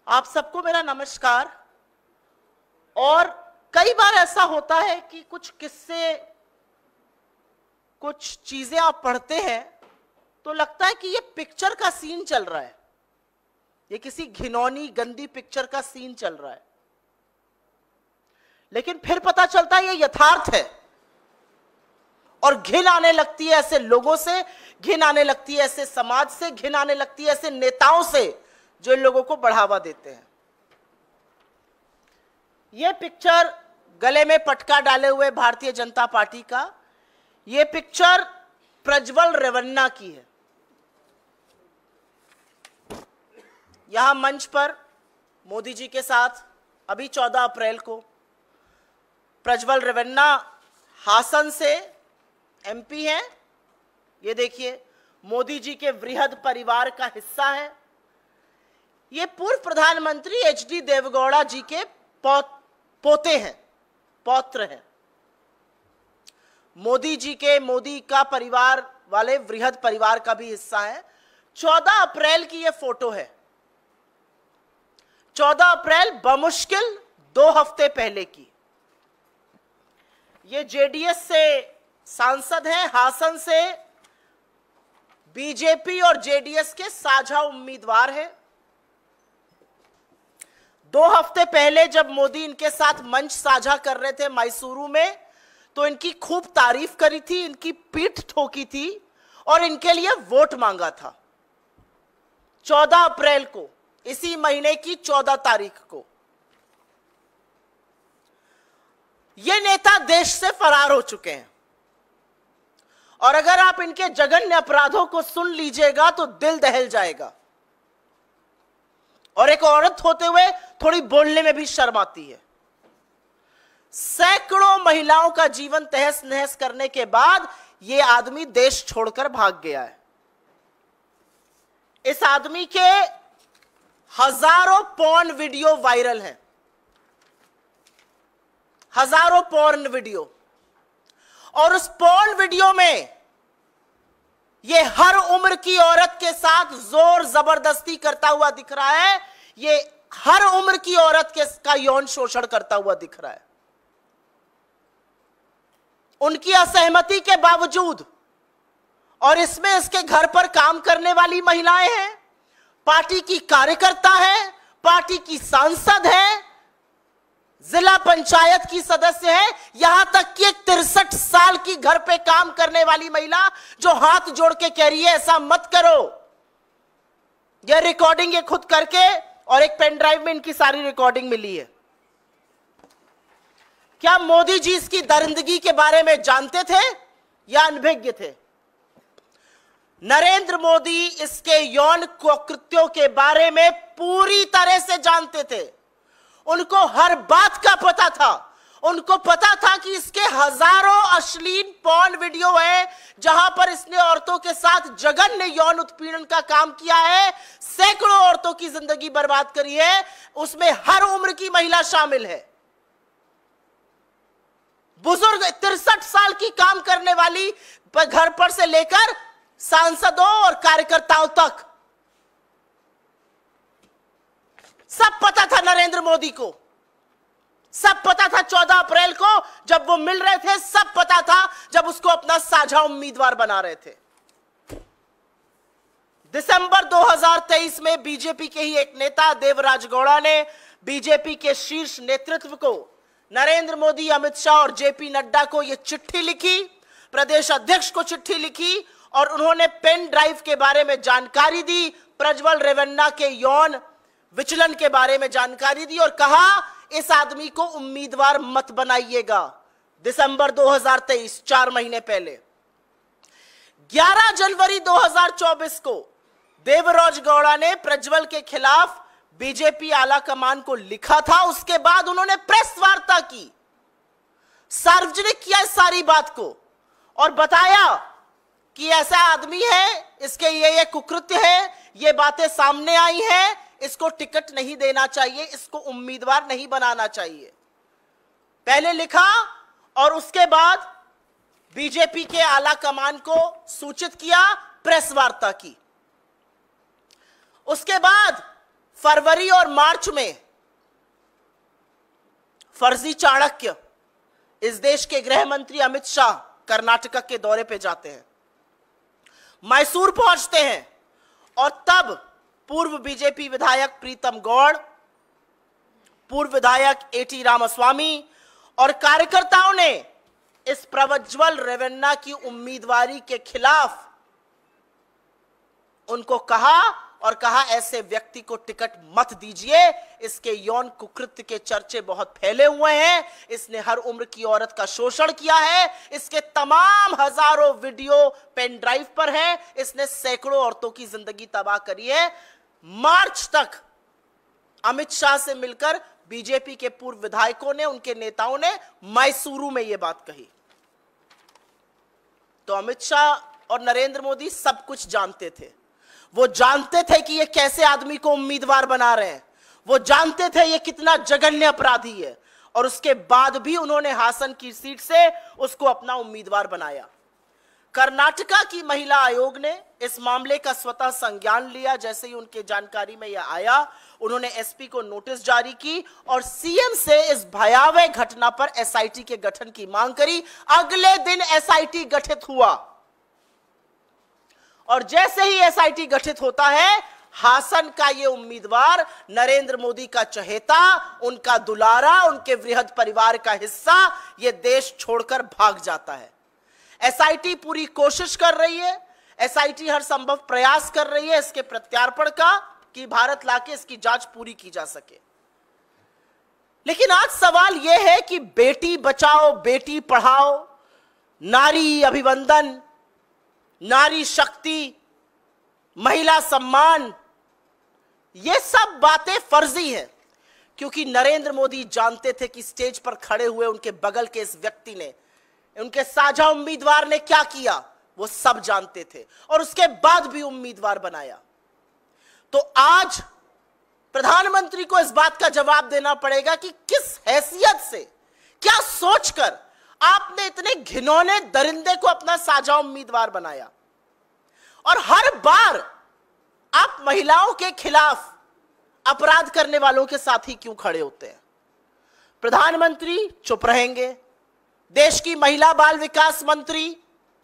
आप सबको मेरा नमस्कार। और कई बार ऐसा होता है कि कुछ किस्से, कुछ चीजें आप पढ़ते हैं तो लगता है कि ये पिक्चर का सीन चल रहा है, ये किसी घिनौनी गंदी पिक्चर का सीन चल रहा है, लेकिन फिर पता चलता है ये यथार्थ है। और घिन आने लगती है ऐसे लोगों से, घिन आने लगती है ऐसे समाज से, घिन आने लगती है ऐसे नेताओं से जो इन लोगों को बढ़ावा देते हैं। यह पिक्चर गले में पटका डाले हुए भारतीय जनता पार्टी का, यह पिक्चर प्रज्वल रेवन्ना की है। यहां मंच पर मोदी जी के साथ अभी 14 अप्रैल को प्रज्वल रेवन्ना हासन से एमपी हैं। ये देखिए, मोदी जी के वृहद परिवार का हिस्सा है। ये पूर्व प्रधानमंत्री एचडी देवगौड़ा जी के पोते हैं, पौत्र हैं। मोदी का परिवार वाले वृहद परिवार का भी हिस्सा है। 14 अप्रैल की ये फोटो है। 14 अप्रैल बमुश्किल 2 हफ्ते पहले की। ये जेडीएस से सांसद हैं, हासन से बीजेपी और जेडीएस के साझा उम्मीदवार हैं। 2 हफ्ते पहले जब मोदी इनके साथ मंच साझा कर रहे थे मैसूरू में, तो इनकी खूब तारीफ करी थी, इनकी पीठ ठोकी थी और इनके लिए वोट मांगा था। 14 अप्रैल को, इसी महीने की 14 तारीख को ये नेता देश से फरार हो चुके हैं। और अगर आप इनके जघन्य अपराधों को सुन लीजिएगा तो दिल दहल जाएगा। और एक औरत होते हुए थोड़ी बोलने में भी शर्म आती है। सैकड़ों महिलाओं का जीवन तहस नहस करने के बाद यह आदमी देश छोड़कर भाग गया है। इस आदमी के हजारों पॉर्न वीडियो वायरल हैं, हजारों पॉर्न वीडियो। और उस पॉर्न वीडियो में ये हर उम्र की औरत के साथ जोर जबरदस्ती करता हुआ दिख रहा है। ये हर उम्र की औरत का यौन शोषण करता हुआ दिख रहा है। उनकी असहमति के बावजूद, और इसमें इसके घर पर काम करने वाली महिलाएं हैं, पार्टी की कार्यकर्ता है, पार्टी की सांसद है, जिला पंचायत की सदस्य है, यहां तक कि एक 63 साल की घर पे काम करने वाली महिला जो हाथ जोड़ के कह रही है ऐसा मत करो। यह रिकॉर्डिंग ये खुद करके, और एक पेन ड्राइव में इनकी सारी रिकॉर्डिंग मिली है। क्या मोदी जी इसकी दरिंदगी के बारे में जानते थे या अनभिज्ञ थे? नरेंद्र मोदी इसके यौन कृत्यों के बारे में पूरी तरह से जानते थे। उनको हर बात का पता था। उनको पता था कि इसके हजारों अश्लील पॉर्न वीडियो है जहां पर इसने औरतों के साथ जघन्य यौन उत्पीड़न का काम किया है, सैकड़ों औरतों की जिंदगी बर्बाद करी है, उसमें हर उम्र की महिला शामिल है। बुजुर्ग 63 साल की काम करने वाली घर पर से लेकर सांसदों और कार्यकर्ताओं तक सब पता था नरेंद्र मोदी को। सब पता था 14 अप्रैल को जब वो मिल रहे थे, सब पता था जब उसको अपना साझा उम्मीदवार बना रहे थे। दिसंबर 2023 में बीजेपी के ही एक नेता देवराज गौड़ा ने बीजेपी के शीर्ष नेतृत्व को, नरेंद्र मोदी, अमित शाह और जेपी नड्डा को यह चिट्ठी लिखी, प्रदेश अध्यक्ष को चिट्ठी लिखी, और उन्होंने पेन ड्राइव के बारे में जानकारी दी, प्रज्वल रेवन्ना के यौन विचलन के बारे में जानकारी दी और कहा इस आदमी को उम्मीदवार मत बनाइएगा। दिसंबर 2023, 4 महीने पहले। 11 जनवरी 2024 को देवराज गौड़ा ने प्रज्वल के खिलाफ बीजेपी आला कमान को लिखा था। उसके बाद उन्होंने प्रेस वार्ता की, सार्वजनिक किया इस सारी बात को और बताया कि ऐसा आदमी है, इसके ये कुकृत्य है, ये बातें सामने आई हैं, इसको टिकट नहीं देना चाहिए, इसको उम्मीदवार नहीं बनाना चाहिए। पहले लिखा और उसके बाद बीजेपी के आला कमान को सूचित किया, प्रेस वार्ता की। उसके बाद फरवरी और मार्च में फर्जी चाणक्य इस देश के गृह मंत्री अमित शाह कर्नाटक के दौरे पे जाते हैं, मैसूर पहुंचते हैं और तब पूर्व बीजेपी विधायक प्रीतम गौड़, पूर्व विधायक एटी रामास्वामी और कार्यकर्ताओं ने इस प्रज्वल रेवन्ना की उम्मीदवारी के खिलाफ उनको कहा ऐसे व्यक्ति को टिकट मत दीजिए, इसके यौन कुकृत्य के चर्चे बहुत फैले हुए हैं, इसने हर उम्र की औरत का शोषण किया है, इसके तमाम हजारों वीडियो पेन ड्राइव पर हैं, इसने सैकड़ों औरतों की जिंदगी तबाह करी है। मार्च तक अमित शाह से मिलकर बीजेपी के पूर्व विधायकों ने, उनके नेताओं ने मैसूरू में यह बात कही। तो अमित शाह और नरेंद्र मोदी सब कुछ जानते थे। वो जानते थे कि ये कैसे आदमी को उम्मीदवार बना रहे हैं, वो जानते थे ये कितना जघन्य अपराधी है, और उसके बाद भी उन्होंने हासन की सीट से उसको अपना उम्मीदवार बनाया। कर्नाटका की महिला आयोग ने इस मामले का स्वतः संज्ञान लिया। जैसे ही उनके जानकारी में यह आया, उन्होंने एसपी को नोटिस जारी की और सीएम से इस भयावह घटना पर एसआईटी के गठन की मांग करी। अगले दिन एसआईटी गठित हुआ और जैसे ही एसआईटी गठित होता है, हासन का ये उम्मीदवार, नरेंद्र मोदी का चहेता, उनका दुलारा, उनके वृहद परिवार का हिस्सा, ये देश छोड़कर भाग जाता है। एसआईटी पूरी कोशिश कर रही है, एसआईटी हर संभव प्रयास कर रही है इसके प्रत्यार्पण का, कि भारत लाके इसकी जांच पूरी की जा सके। लेकिन आज सवाल यह है कि बेटी बचाओ, बेटी पढ़ाओ, नारी अभिवंदन, नारी शक्ति, महिला सम्मान, ये सब बातें फर्जी हैं, क्योंकि नरेंद्र मोदी जानते थे कि स्टेज पर खड़े हुए उनके बगल के इस व्यक्ति ने, उनके साझा उम्मीदवार ने क्या किया, वो सब जानते थे और उसके बाद भी उम्मीदवार बनाया। तो आज प्रधानमंत्री को इस बात का जवाब देना पड़ेगा कि किस हैसियत से, क्या सोचकर आपने इतने घिनौने दरिंदे को अपना साझा उम्मीदवार बनाया, और हर बार आप महिलाओं के खिलाफ अपराध करने वालों के साथ ही क्यों खड़े होते हैं। प्रधानमंत्री चुप रहेंगे, देश की महिला बाल विकास मंत्री,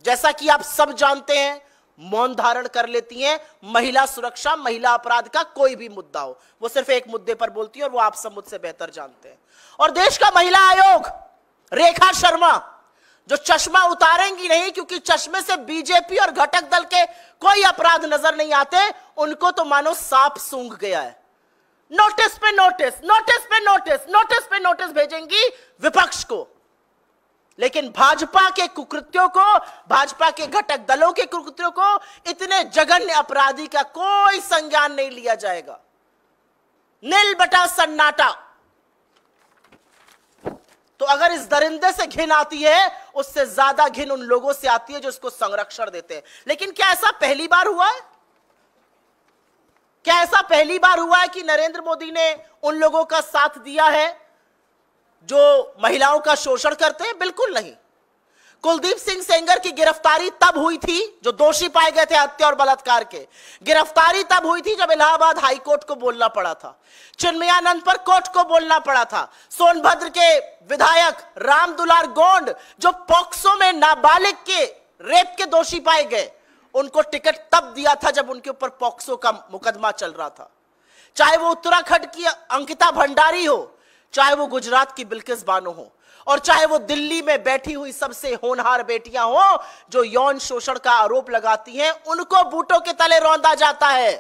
जैसा कि आप सब जानते हैं, मौन धारण कर लेती हैं। महिला सुरक्षा, महिला अपराध का कोई भी मुद्दा हो, वो सिर्फ एक मुद्दे पर बोलती है और वो आप सब मुझसे बेहतर जानते हैं। और देश का महिला आयोग, रेखा शर्मा, जो चश्मा उतारेंगी नहीं, क्योंकि चश्मे से बीजेपी और घटक दल के कोई अपराध नजर नहीं आते, उनको तो मानो सांप सूंघ गया है। नोटिस पे नोटिस, नोटिस पे नोटिस, नोटिस पे नोटिस भेजेंगी विपक्ष को, लेकिन भाजपा के कुकृत्यों को, भाजपा के घटक दलों के कुकृत्यों को, इतने जघन्य अपराधी का कोई संज्ञान नहीं लिया जाएगा। नील बटा सन्नाटा। तो अगर इस दरिंदे से घिन आती है, उससे ज्यादा घिन उन लोगों से आती है जो इसको संरक्षण देते हैं। लेकिन क्या ऐसा पहली बार हुआ है? क्या ऐसा पहली बार हुआ है कि नरेंद्र मोदी ने उन लोगों का साथ दिया है जो महिलाओं का शोषण करते हैं? बिल्कुल नहीं। कुलदीप सिंह सेंगर की गिरफ्तारी तब हुई थी, जो दोषी पाए गए थे हत्या और बलात्कार के, गिरफ्तारी तब हुई थी जब इलाहाबाद हाई कोर्ट को बोलना पड़ा था, चिन्मयानंद पर कोर्ट को बोलना पड़ा था, सोनभद्र के विधायक राम दुलार गोंड जो पॉक्सो में नाबालिग के रेप के दोषी पाए गए, उनको टिकट तब दिया था जब उनके ऊपर पॉक्सो का मुकदमा चल रहा था। चाहे वो उत्तराखंड की अंकिता भंडारी हो, चाहे वो गुजरात की बिल्किस बानो हो, और चाहे वो दिल्ली में बैठी हुई सबसे होनहार बेटियां हो जो यौन शोषण का आरोप लगाती हैं, उनको बूटों के तले रौंदा जाता है।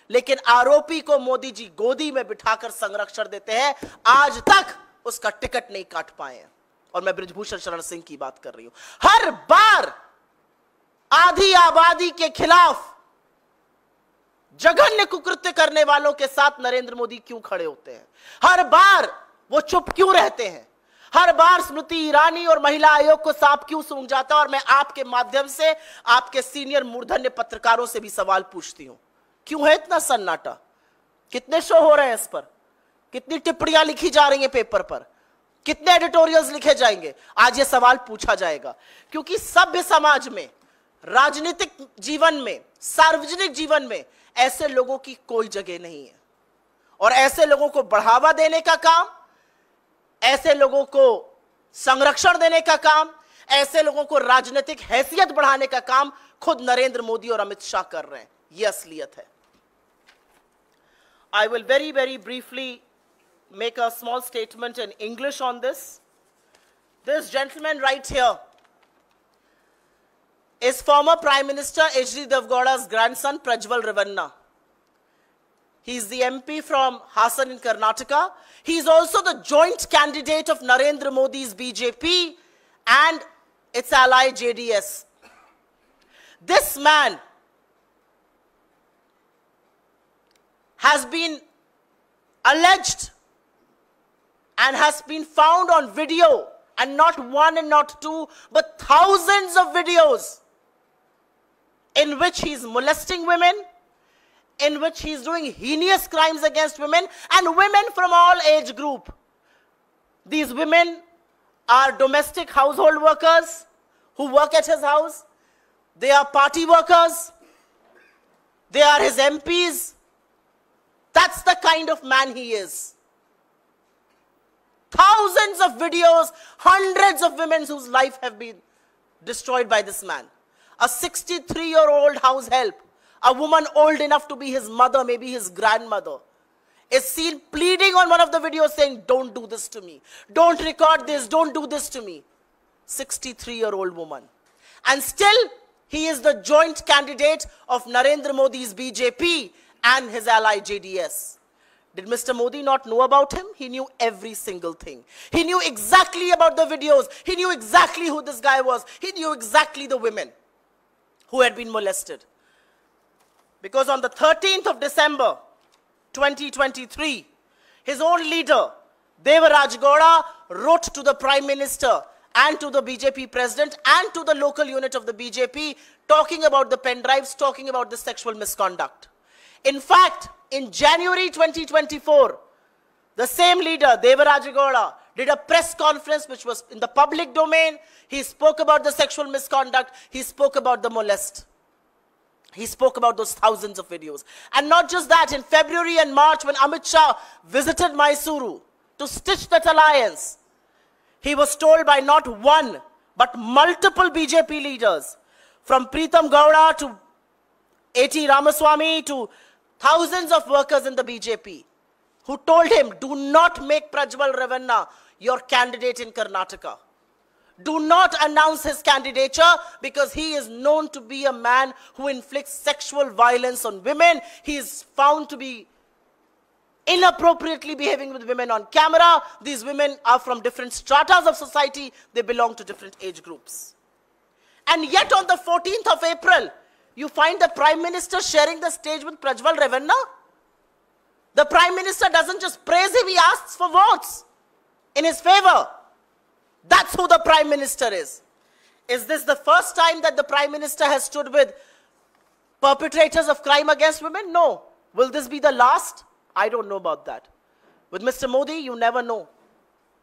लेकिन आरोपी को मोदी जी गोदी में बिठाकर संरक्षण देते हैं। आज तक उसका टिकट नहीं काट पाए हैं। और मैं बृजभूषण शरण सिंह की बात कर रही हूं। हर बार आधी आबादी के खिलाफ जघन्य कुकृत्य करने वालों के साथ नरेंद्र मोदी क्यों खड़े होते हैं? हर बार वो चुप क्यों रहते हैं? हर बार स्मृति ईरानी और महिला आयोग को सांप क्यों सूंघ जाता है? और मैं आपके माध्यम से आपके सीनियर मूर्धन्य पत्रकारों से भी सवाल पूछती हूं, क्यों है इतना सन्नाटा? कितने शो हो रहे हैं इस पर? कितनी टिप्पणियां लिखी जा रही हैं पेपर पर? कितने एडिटोरियल्स लिखे जाएंगे? आज ये सवाल पूछा जाएगा, क्योंकि सभ्य समाज में, राजनीतिक जीवन में, सार्वजनिक जीवन में ऐसे लोगों की कोई जगह नहीं है। और ऐसे लोगों को बढ़ावा देने का काम, ऐसे लोगों को संरक्षण देने का काम, ऐसे लोगों को राजनीतिक हैसियत बढ़ाने का काम खुद नरेंद्र मोदी और अमित शाह कर रहे हैं। यह असलियत है। I will very briefly make a small statement in English on this. This gentleman right here is former Prime Minister H.D. Devgowda's grandson, Prajwal Revanna. He is the MP from Hassan in Karnataka. He is also the joint candidate of Narendra Modi's BJP and its ally JDS. This man has been alleged and has been found on video, and not one and not two, but thousands of videos in which he's molesting women, in which he's doing heinous crimes against women, and women from all age group. These women are domestic household workers who work at his house. They are party workers. They are his MPs. That's the kind of man he is. Thousands of videos, hundreds of women whose life have been destroyed by this man. A 63-year-old house help, a woman old enough to be his mother, maybe his grandmother, is seen pleading on one of the videos saying, "Don't do this to me. Don't record this. Don't do this to me." 63-year-old woman. And still, he is the joint candidate of Narendra Modi's BJP and his ally JDS. Did Mr. Modi not know about him? He knew every single thing. He knew exactly about the videos. He knew exactly who this guy was. He knew exactly the women who had been molested. Because on the 13th of December, 2023, his own leader, Devaraj Gowda, wrote to the Prime Minister and to the BJP President and to the local unit of the BJP, talking about the pen drives, talking about the sexual misconduct. In fact, in January 2024, the same leader, Devaraj Gowda, did a press conference which was in the public domain. He spoke about the sexual misconduct. He spoke about the molest. He spoke about those thousands of videos. And not just that, in February and March, when Amit Shah visited Mysuru to stitch that alliance, he was told by not one, but multiple BJP leaders, from Pritam Gowda to A.T. Ramaswamy to thousands of workers in the BJP, who told him, do not make Prajwal Revanna your candidate in Karnataka. Do not announce his candidature, because he is known to be a man who inflicts sexual violence on women. He is found to be inappropriately behaving with women on camera. These women are from different stratas of society. They belong to different age groups. And yet on the 14th of April, you find the Prime Minister sharing the stage with Prajwal Revanna. The Prime Minister doesn't just praise him, he asks for votes in his favor. That's who the Prime Minister is. Is this the first time that the Prime Minister has stood with perpetrators of crime against women? No. Will this be the last? I don't know about that. With Mr. Modi, you never know.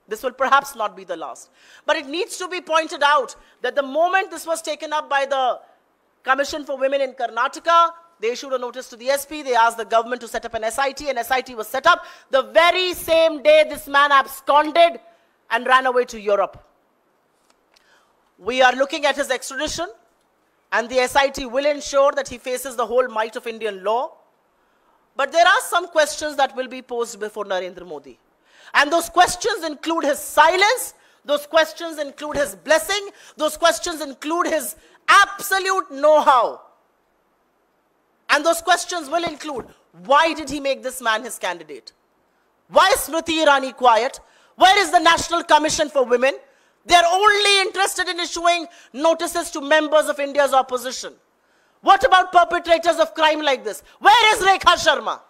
This will perhaps not be the last. But it needs to be pointed out that the moment this was taken up by the Commission for Women in Karnataka, they issued a notice to the SP. They asked the government to set up an SIT, and SIT was set up. The very same day, this man absconded and ran away to Europe. We are looking at his extradition, and the SIT will ensure that he faces the whole might of Indian law. But there are some questions that will be posed before Narendra Modi. And those questions include his silence. Those questions include his blessing. Those questions include his absolute know-how. And those questions will include, why did he make this man his candidate? Why is Smriti Irani quiet? Where is the National Commission for Women? They are only interested in issuing notices to members of India's opposition. What about perpetrators of crime like this? Where is Rekha Sharma?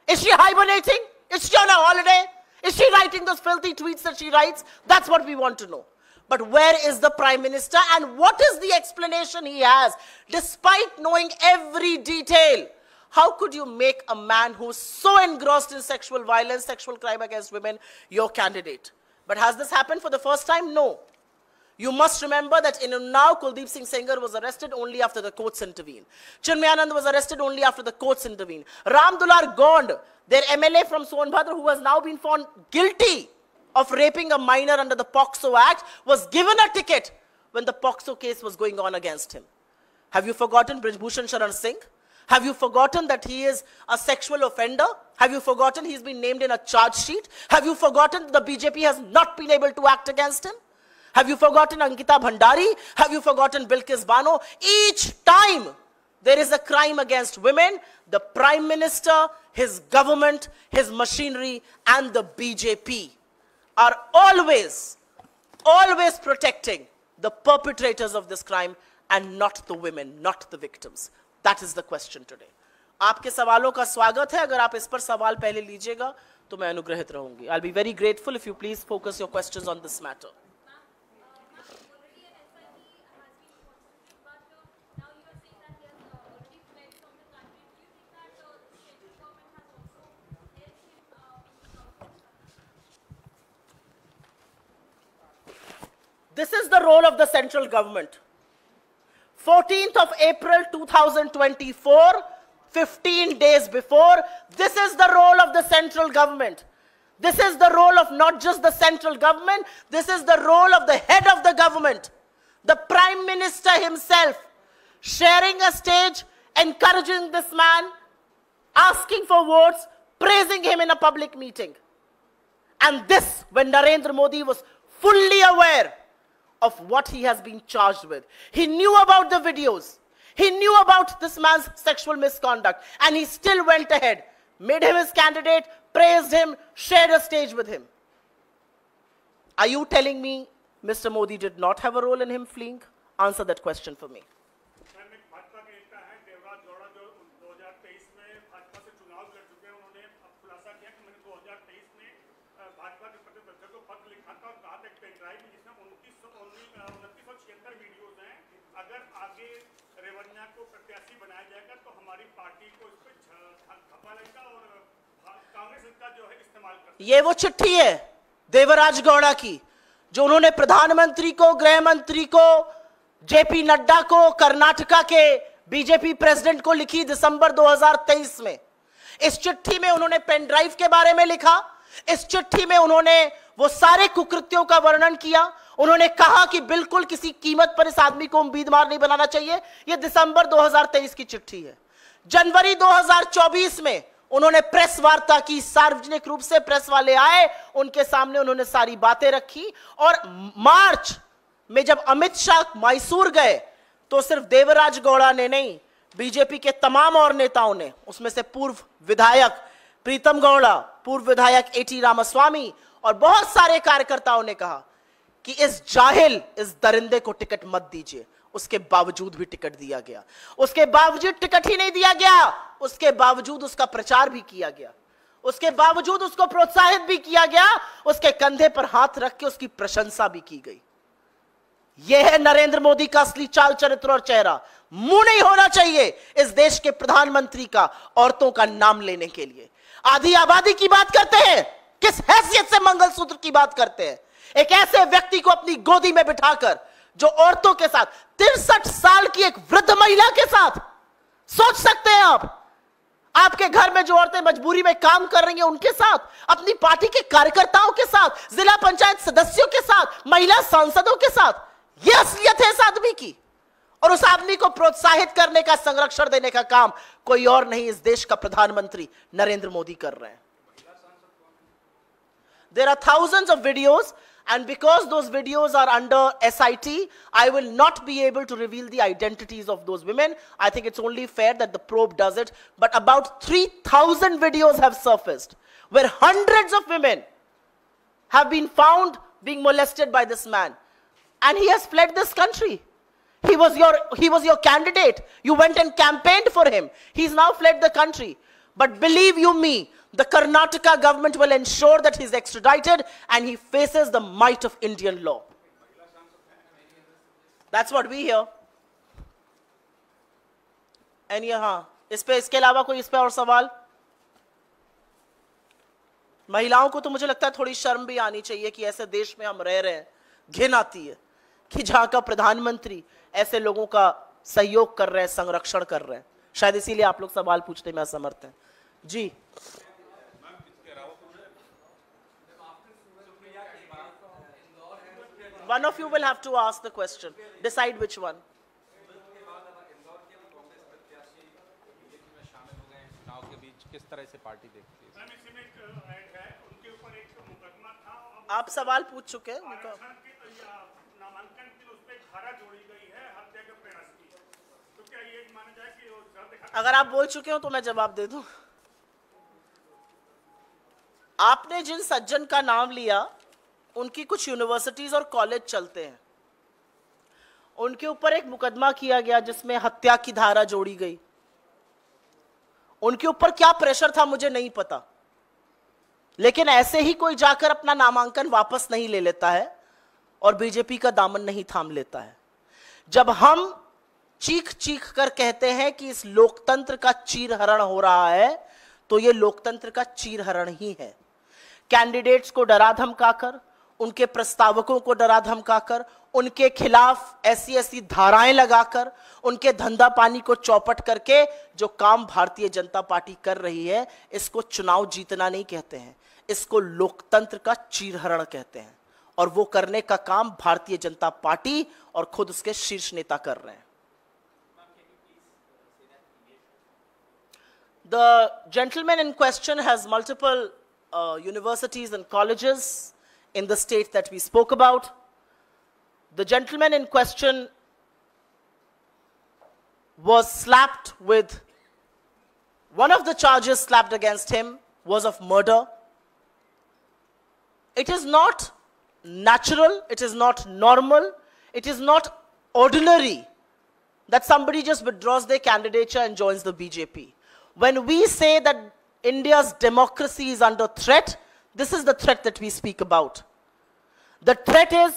Is she hibernating? Is she on a holiday? Is she writing those filthy tweets that she writes? That's what we want to know. But where is the Prime Minister, and what is the explanation he has? Despite knowing every detail, how could you make a man who's so engrossed in sexual violence, sexual crime against women, your candidate? But has this happened for the first time? No. You must remember that in Unnao, Kuldeep Singh Sengar was arrested only after the courts intervened. Chinmayanand was arrested only after the courts intervened. Ram Dular Gond, their MLA from Sonbhadra, who has now been found guilty of raping a minor under the POCSO Act, was given a ticket when the POCSO case was going on against him. Have you forgotten Brijbhushan Sharan Singh? Have you forgotten that he is a sexual offender? Have you forgotten he's been named in a charge sheet? Have you forgotten the BJP has not been able to act against him? Have you forgotten Ankita Bhandari? Have you forgotten Bilkis Bano? Each time there is a crime against women, the Prime Minister, his government, his machinery, and the BJP are always protecting the perpetrators of this crime and not the women, not the victims. That is the question today. आपके सवालों का स्वागत है. अगर आप इस पर सवाल पहले लीजिएगा तो मैं अनुग्रहित रहूंगी. I'll be very grateful if you please focus your questions on this matter. This is the role of the central government. 14th of April 2024, 15 days before, this is the role of the central government. This is the role of not just the central government, this is the role of the head of the government, the Prime Minister himself, sharing a stage, encouraging this man, asking for votes, praising him in a public meeting. And this, when Narendra Modi was fully aware of what he has been charged with. He knew about the videos. He knew about this man's sexual misconduct. And he still went ahead, made him his candidate, praised him, shared a stage with him. Are you telling me Mr. Modi did not have a role in him fleeing? Answer that question for me. ये वो चिट्ठी है देवराज गौड़ा की जो उन्होंने प्रधानमंत्री को, गृह मंत्री को, जेपी नड्डा को, कर्नाटका के बीजेपी प्रेसिडेंट को लिखी दिसंबर 2023 में. इस चिट्ठी में उन्होंने पेन ड्राइव के बारे में लिखा. इस चिट्ठी में उन्होंने वो सारे कुकृत्यों का वर्णन किया. उन्होंने कहा कि बिल्कुल किसी कीमत पर इस आदमी को उम्मीदवार नहीं बनाना चाहिए. यह दिसंबर 2023 की चिट्ठी है. जनवरी 2024 में उन्होंने प्रेस वार्ता की, सार्वजनिक रूप से प्रेस वाले आए, उनके सामने उन्होंने सारी बातें रखी. और मार्च में जब अमित शाह मैसूर गए तो सिर्फ देवराज गौड़ा ने नहीं, बीजेपी के तमाम और नेताओं ने, उसमें से पूर्व विधायक प्रीतम गौड़ा, पूर्व विधायक एटी रामास्वामी और बहुत सारे कार्यकर्ताओं ने कहा कि इस जाहिल, इस दरिंदे को टिकट मत दीजिए. उसके बावजूद भी टिकट दिया गया. उसके बावजूद टिकट ही नहीं दिया गया, उसके बावजूद उसका प्रचार भी किया गया, उसके बावजूद उसको प्रोत्साहित भी किया गया, उसके कंधे पर हाथ रख के उसकी प्रशंसा भी की गई. यह है नरेंद्र मोदी का असली चाल चरित्र और चेहरा. मुंह नहीं होना चाहिए इस देश के प्रधानमंत्री का औरतों का नाम लेने के लिए. आधी आबादी की बात करते हैं, किस हैसियत से मंगलसूत्र की बात करते हैं? एक ऐसे व्यक्ति को अपनी गोदी में बिठाकर जो औरतों के साथ, 63 साल की एक वृद्ध महिला के साथ, सोच सकते हैं आप, आपके घर में जो औरतें मजबूरी में काम कर रही हैं उनके साथ, अपनी पार्टी के कार्यकर्ताओं के साथ, जिला पंचायत सदस्यों के साथ, महिला सांसदों के साथ. यह असलियत है इस आदमी की. और उस आदमी को प्रोत्साहित करने का, संरक्षण देने का काम कोई और नहीं, इस देश का प्रधानमंत्री नरेंद्र मोदी कर रहे हैं. There are thousands of videos, and because those videos are under SIT, I will not be able to reveal the identities of those women. I think it's only fair that the probe does it. But about 3,000 videos have surfaced where hundreds of women have been found being molested by this man. And he has fled this country. He was your candidate. You went and campaigned for him. He's now fled the country. But believe you me, the Karnataka government will ensure that he's extradited and he faces the might of Indian law. That's what we hear. And यहाँ इस पे, इसके अलावा कोई इस पे और सवाल? महिलाओं को तो मुझे लगता है थोड़ी शर्म भी आनी चाहिए कि ऐसे देश में हम रह रहे हैं. घिन आती है कि जहां का प्रधानमंत्री ऐसे लोगों का सहयोग कर रहे हैं, संरक्षण कर रहे हैं। शायद इसीलिए आप लोग सवाल पूछने में असमर्थ हैं। जी one of you will have to ask the question, decide which one. किस तरह से पार्टी देखती है? आप सवाल पूछ चुके हैं उनका। नामांकन की उस पे धारा जोड़ी गई है हत्या के प्रयास की, तो क्या ये माना जाए कि वो जल्द? अगर आप बोल चुके हो तो मैं जवाब दे दूं। आपने जिन सज्जन का नाम लिया उनकी कुछ यूनिवर्सिटीज और कॉलेज चलते हैं, उनके ऊपर एक मुकदमा किया गया जिसमें हत्या की धारा जोड़ी गई। उनके ऊपर क्या प्रेशर था मुझे नहीं पता, लेकिन ऐसे ही कोई जाकर अपना नामांकन वापस नहीं ले लेता है और बीजेपी का दामन नहीं थाम लेता है। जब हम चीख चीख कर कहते हैं कि इस लोकतंत्र का चीरहरण हो रहा है, तो यह लोकतंत्र का चीरहरण ही है। कैंडिडेट्स को डरा धमकाकर, उनके प्रस्तावकों को डरा धमकाकर, उनके खिलाफ ऐसी ऐसी धाराएं लगाकर, उनके धंधा पानी को चौपट करके जो काम भारतीय जनता पार्टी कर रही है, इसको चुनाव जीतना नहीं कहते हैं, इसको लोकतंत्र का चीरहरण कहते हैं। और वो करने का काम भारतीय जनता पार्टी और खुद उसके शीर्ष नेता कर रहे हैं। The gentleman in question has multiple universities and colleges in the state that we spoke about. The gentleman in question was slapped with, one of the charges slapped against him was of murder. It is not natural, it is not normal, it is not ordinary that somebody just withdraws their candidature and joins the BJP. When we say that India's democracy is under threat, this is the threat that we speak about. The threat is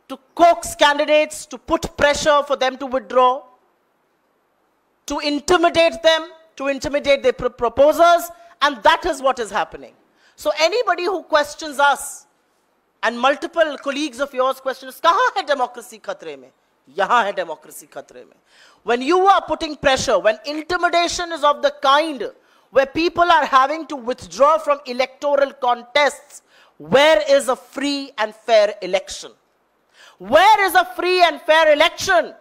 to coax candidates, to put pressure for them to withdraw, to intimidate them, to intimidate their proposers, and that is what is happening. So anybody who questions us, and multiple colleagues of yours question us, kahan hai democracy khatre mein? Yahan hai democracy khatre mein. When you are putting pressure, when intimidation is of the kind where people are having to withdraw from electoral contests, where is a free and fair election? Where is a free and fair election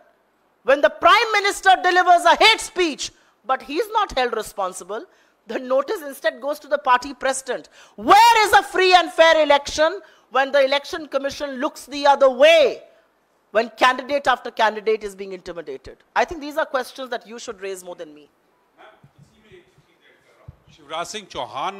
when the Prime Minister delivers a hate speech, but he is not held responsible? The notice instead goes to the party president. Where is a free and fair election when the Election Commission looks the other way, when candidate after candidate is being intimidated? I think these are questions that you should raise more than me. Shivraj Singh Chauhan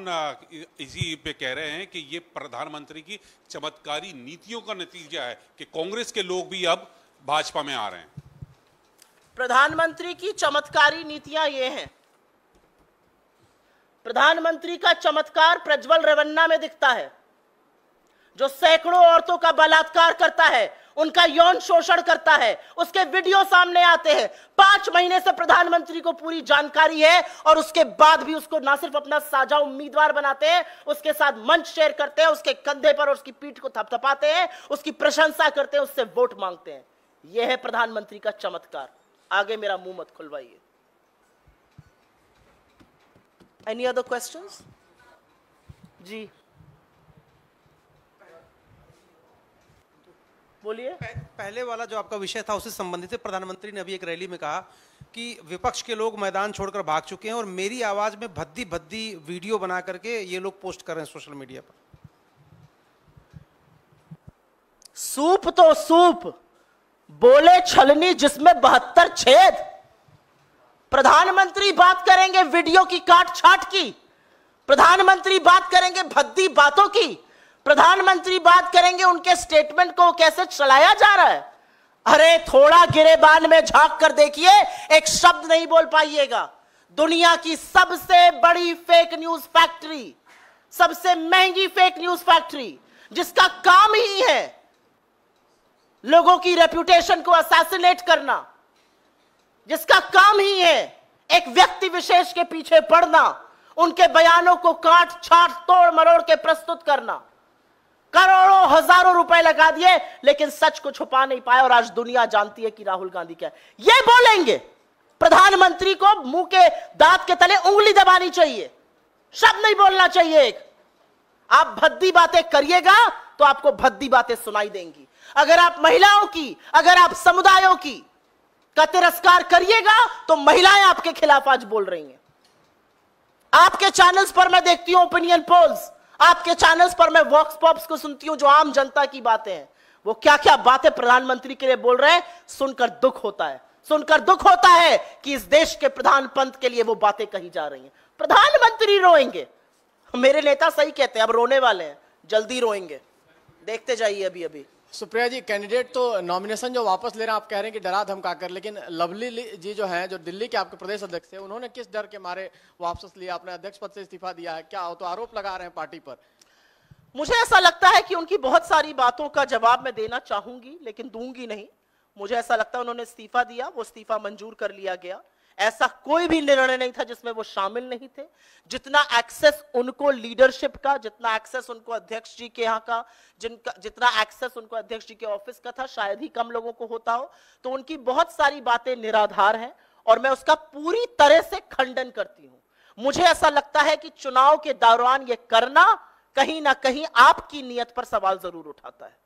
इसी पे कह रहे हैं कि ये प्रधानमंत्री की चमत्कारी नीतियों का नतीजा है कि कांग्रेस के लोग भी अब भाजपा में आ रहे हैं। प्रधानमंत्री की चमत्कारी नीतियां ये हैं। प्रधानमंत्री का चमत्कार प्रज्वल रेवन्ना में दिखता है, जो सैकड़ों औरतों का बलात्कार करता है, उनका यौन शोषण करता है, उसके वीडियो सामने आते हैं। 5 महीने से प्रधानमंत्री को पूरी जानकारी है और उसके बाद भी उसको ना सिर्फ अपना साझा उम्मीदवार बनाते हैं, उसके साथ मंच शेयर करते हैं, उसके कंधे पर और उसकी पीठ को थपथपाते हैं, उसकी प्रशंसा करते हैं, उससे वोट मांगते हैं। यह है प्रधानमंत्री का चमत्कार। आगे मेरा मुंह मत खुलवाइए। Any other questions? जी बोलिए। पहले वाला जो आपका विषय था उससे संबंधित है। प्रधानमंत्री ने अभी एक रैली में कहा कि विपक्ष के लोग मैदान छोड़कर भाग चुके हैं और मेरी आवाज में भद्दी भद्दी वीडियो बना करके ये लोग पोस्ट कर रहे हैं सोशल मीडिया पर। सूप तो सूप, बोले छलनी जिसमें 72 छेद। प्रधानमंत्री बात करेंगे वीडियो की काट छाट की, प्रधानमंत्री बात करेंगे भद्दी बातों की, प्रधानमंत्री बात करेंगे उनके स्टेटमेंट को कैसे चलाया जा रहा है। अरे थोड़ा गिरेबान में झांक कर देखिए, एक शब्द नहीं बोल पाइएगा। दुनिया की सबसे बड़ी फेक न्यूज फैक्ट्री, सबसे महंगी फेक न्यूज फैक्ट्री, जिसका काम ही है लोगों की रेपुटेशन को असैसिनेट करना, जिसका काम ही है एक व्यक्ति विशेष के पीछे पड़ना, उनके बयानों को काट छाट तोड़ मरोड़ के प्रस्तुत करना। करोड़ों हजारों रुपए लगा दिए, लेकिन सच को छुपा नहीं पाए और आज दुनिया जानती है कि राहुल गांधी क्या है। ये बोलेंगे प्रधानमंत्री को मुंह के दांत के तले उंगली दबानी चाहिए, शब्द नहीं बोलना चाहिए। एक आप भद्दी बातें करिएगा तो आपको भद्दी बातें सुनाई देंगी। अगर आप महिलाओं की, अगर आप समुदायों की का तिरस्कार करिएगा तो महिलाएं आपके खिलाफ आज बोल रही हैं। आपके चैनल्स पर मैं देखती हूं ओपिनियन पोल्स, आपके चैनल्स पर मैं वॉक्स पॉप्स को सुनती हूं जो आम जनता की बातें हैं, वो क्या क्या बातें प्रधानमंत्री के लिए बोल रहे हैं। सुनकर दुख होता है, सुनकर दुख होता है कि इस देश के प्रधान पंत के लिए वो बातें कही जा रही हैं। प्रधानमंत्री रोएंगे, मेरे नेता सही कहते हैं, अब रोने वाले हैं, जल्दी रोएंगे, देखते जाइए। अभी अभी सुप्रिया जी, कैंडिडेट तो नॉमिनेशन जो वापस ले रहे हैं, आप कह रहे हैं कि डरा धमका कर, लेकिन लवली जी जो हैं, जो दिल्ली के आपके प्रदेश अध्यक्ष है, उन्होंने किस डर के मारे वापस लिया, अपने अध्यक्ष पद से इस्तीफा दिया है? क्या तो आरोप लगा रहे हैं पार्टी पर? मुझे ऐसा लगता है कि उनकी बहुत सारी बातों का जवाब मैं देना चाहूंगी, लेकिन दूंगी नहीं। मुझे ऐसा लगता है उन्होंने इस्तीफा दिया, वो इस्तीफा मंजूर कर लिया गया। ऐसा कोई भी निर्णय नहीं था जिसमें वो शामिल नहीं थे। जितना एक्सेस उनको लीडरशिप का, जितना एक्सेस उनको अध्यक्ष जी के यहाँ का, जितना एक्सेस उनको अध्यक्ष जी के ऑफिस का था, शायद ही कम लोगों को होता हो। तो उनकी बहुत सारी बातें निराधार हैं और मैं उसका पूरी तरह से खंडन करती हूं। मुझे ऐसा लगता है कि चुनाव के दौरान यह करना कहीं ना कहीं आपकी नीयत पर सवाल जरूर उठाता है।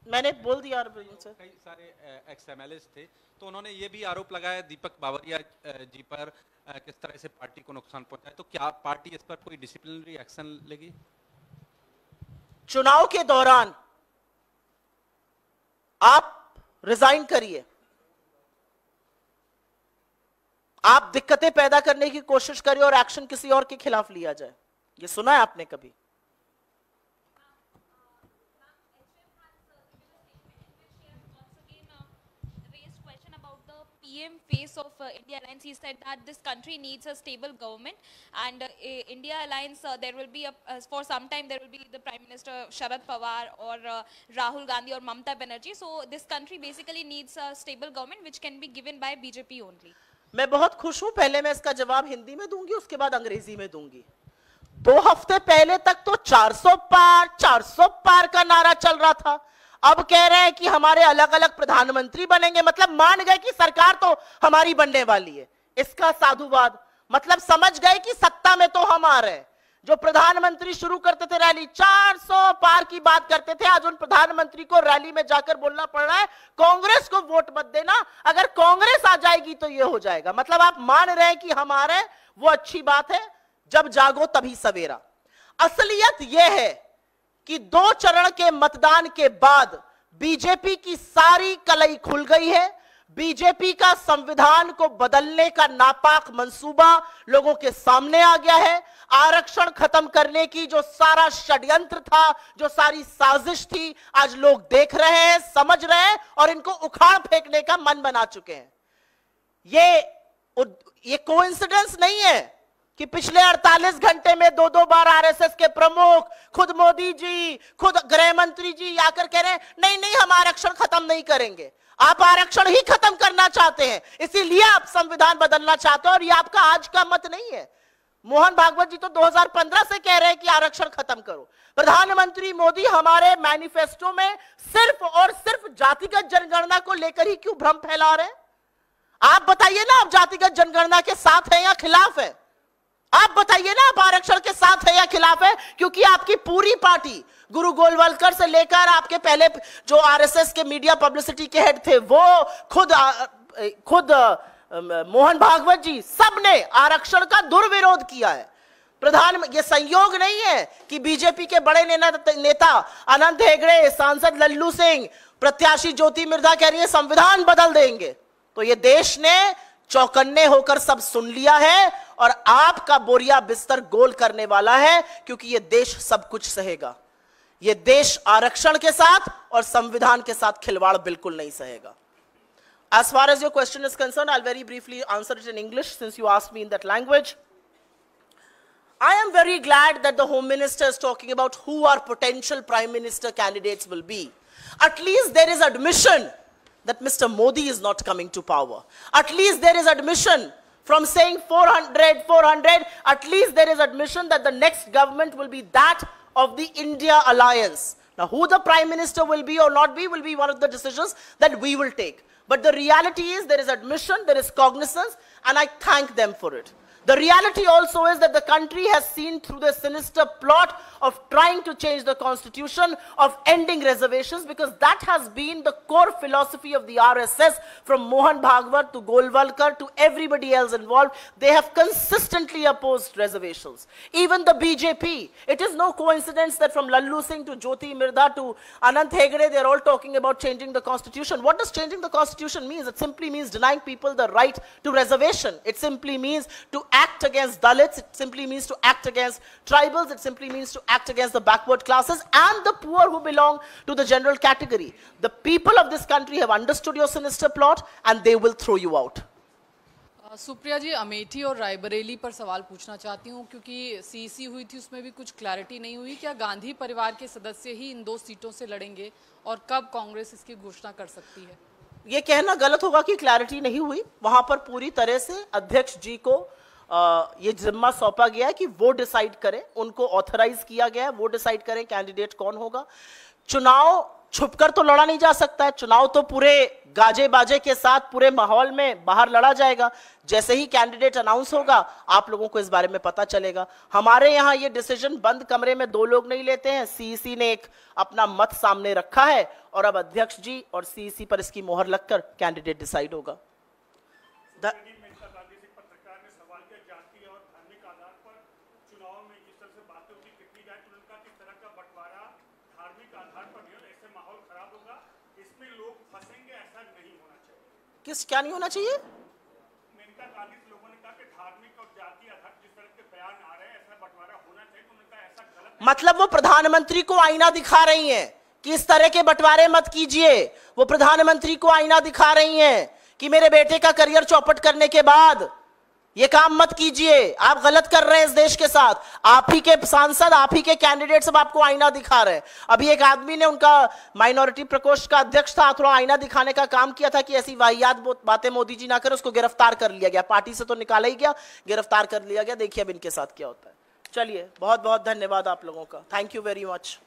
मैंने बोल दिया कई सारे एक्स-एमएलएस थे, तो उन्होंने ये भी आरोप लगाया दीपक बावरिया जी पर किस तरह से पार्टी को नुकसान पहुंचाए। तो क्या पार्टी इस पर कोई डिसिप्लिनरी एक्शन लेगी? चुनाव के दौरान आप रिजाइन करिए, आप दिक्कतें पैदा करने की कोशिश करिए और एक्शन किसी और के खिलाफ लिया जाए। ये सुना है आपने कभी? PM face of India Alliance, he said that this country needs a stable government, and India Alliance, there will be for some time there will be the Prime Minister Sharad Pawar or Rahul Gandhi or Mamata Banerjee. So this country basically needs a stable government which can be given by BJP only. मैं बहुत खुश हूं। पहले मैं इसका जवाब हिंदी में दूंगी, उसके बाद अंग्रेजी में दूंगी। 2 हफ्ते पहले तक तो 400 पार का नारा चल रहा था। अब कह रहे हैं कि हमारे अलग अलग प्रधानमंत्री बनेंगे, मतलब मान गए कि सरकार तो हमारी बनने वाली है। इसका साधुवाद, मतलब समझ गए कि सत्ता में तो हम आ रहे हैं। जो प्रधानमंत्री शुरू करते थे रैली, 400 पार की बात करते थे, आज उन प्रधानमंत्री को रैली में जाकर बोलना पड़ रहा है कांग्रेस को वोट मत देना, अगर कांग्रेस आ जाएगी तो ये हो जाएगा। मतलब आप मान रहे हैं कि हम आ रहे हैं, वो अच्छी बात है। जब जागो तभी सवेरा। असलियत यह है कि 2 चरण के मतदान के बाद बीजेपी की सारी कलई खुल गई है। बीजेपी का संविधान को बदलने का नापाक मंसूबा लोगों के सामने आ गया है। आरक्षण खत्म करने की जो सारा षड्यंत्र था, जो सारी साजिश थी, आज लोग देख रहे हैं, समझ रहे हैं और इनको उखाड़ फेंकने का मन बना चुके हैं। ये कोइंसिडेंस नहीं है कि पिछले 48 घंटे में 2-2 बार आरएसएस के प्रमुख, खुद मोदी जी, खुद गृह मंत्री जी आकर कह रहे हैं नहीं हम आरक्षण खत्म नहीं करेंगे। आप आरक्षण ही खत्म करना चाहते हैं, इसीलिए आप संविधान बदलना चाहते हो और ये आपका आज का मत नहीं है। मोहन भागवत जी तो 2015 से कह रहे हैं कि आरक्षण खत्म करो। प्रधानमंत्री मोदी हमारे मैनिफेस्टो में सिर्फ और सिर्फ जातिगत जनगणना को लेकर ही क्यों भ्रम फैला रहे हैं? आप बताइए ना, आप जातिगत जनगणना के साथ हैं या खिलाफ है? आप बताइए ना, आप आरक्षण के साथ है या खिलाफ है? क्योंकि आपकी पूरी पार्टी, गुरु गोलवलकर से लेकर आपके पहले जो आरएसएस के मीडिया पब्लिसिटी के हेड थे, वो खुद मोहन भागवत जी, सबने आरक्षण का दुर्विरोध किया है। ये संयोग नहीं है कि बीजेपी के बड़े नेता अनंत हेगड़े, सांसद लल्लू सिंह, प्रत्याशी ज्योति मिर्धा कह रही है संविधान बदल देंगे। तो ये देश ने चौकन्ने होकर सब सुन लिया है और आपका बोरिया बिस्तर गोल करने वाला है, क्योंकि ये देश सब कुछ सहेगा। ये देश आरक्षण के साथ और संविधान के साथ खिलवाड़ बिल्कुल नहीं सहेगा। As far as your question is concerned, I'll very briefly answer it in English since you asked me in that language. I am very glad that the Home Minister is talking about who our potential Prime Minister candidates will be. At least there is admission that Mr. Modi is not coming to power. At least there is admission From saying 400, at least there is admission that the next government will be that of the India alliance. Now, who the Prime Minister will be or not be will be one of the decisions that we will take. But the reality is there is admission, there is cognizance, and I thank them for it. The reality also is that the country has seen through the sinister plot of trying to change the constitution, of ending reservations, because that has been the core philosophy of the RSS, from Mohan Bhagwat to Golwalkar to everybody else involved. They have consistently opposed reservations. Even the BJP, it is no coincidence that from Lallu Singh to Jyoti Mirda to Anant Hegde, they are all talking about changing the constitution. What does changing the constitution mean? It simply means denying people the right to reservation. It simply means to act against Dalits, it simply means to act against tribals, it simply means to act against the backward classes and the poor who belong to the general category. The people of this country have understood your sinister plot and they will throw you out. Supriya जी, अमेठी और रायबरेली पर सवाल पूछना चाहती हूँ, क्योंकि CC हुई थी उसमें भी कुछ क्लैरिटी नहीं हुई। क्या गांधी परिवार के सदस्य ही इन 2 सीटों से लड़ेंगे और कब कांग्रेस इसकी घोषणा कर सकती है? ये कहना गलत होगा कि क्लैरिटी नहीं हुई। वहां पर पूरी तरह से अध्यक्ष जी को ये जिम्मा सौंपा गया है कि वो डिसाइड करें, उनको ऑथराइज किया गया है, वो डिसाइड करें कैंडिडेट कौन होगा। चुनाव छुपकर तो लड़ा नहीं जा सकता है, चुनाव तो पूरे गाजे बाजे के साथ पूरे माहौल में बाहर लड़ा जाएगा। जैसे ही कैंडिडेट अनाउंस होगा आप लोगों को इस बारे में पता चलेगा। हमारे यहाँ ये डिसीजन बंद कमरे में 2 लोग नहीं लेते हैं, सीईसी ने एक अपना मत सामने रखा है और अब अध्यक्ष जी और सीईसी पर इसकी मोहर लगकर कैंडिडेट डिसाइड होगा। किस क्या नहीं होना चाहिए? मेनका गांधी लोगों ने कहा कि धार्मिक और जातीय आधार जिस तरह के बयान आ रहे हैं ऐसा बंटवारा होना चाहिए, तो उनका ऐसा गलत। मतलब वो प्रधानमंत्री को आईना दिखा रही हैं कि इस तरह के बंटवारे मत कीजिए। वो प्रधानमंत्री को आईना दिखा रही हैं कि मेरे बेटे का करियर चौपट करने के बाद ये काम मत कीजिए, आप गलत कर रहे हैं इस देश के साथ। आप ही के सांसद, आप ही के कैंडिडेट सब आपको आईना दिखा रहे हैं। अभी एक आदमी ने, उनका माइनॉरिटी प्रकोष्ठ का अध्यक्ष था, थोड़ा आईना दिखाने का काम किया था कि ऐसी वाहियात बातें मोदी जी ना करें, उसको गिरफ्तार कर लिया गया। पार्टी से तो निकाला ही गया, गिरफ्तार कर लिया गया। देखिए अब इनके साथ क्या होता है। चलिए, बहुत बहुत धन्यवाद आप लोगों का। Thank you very much.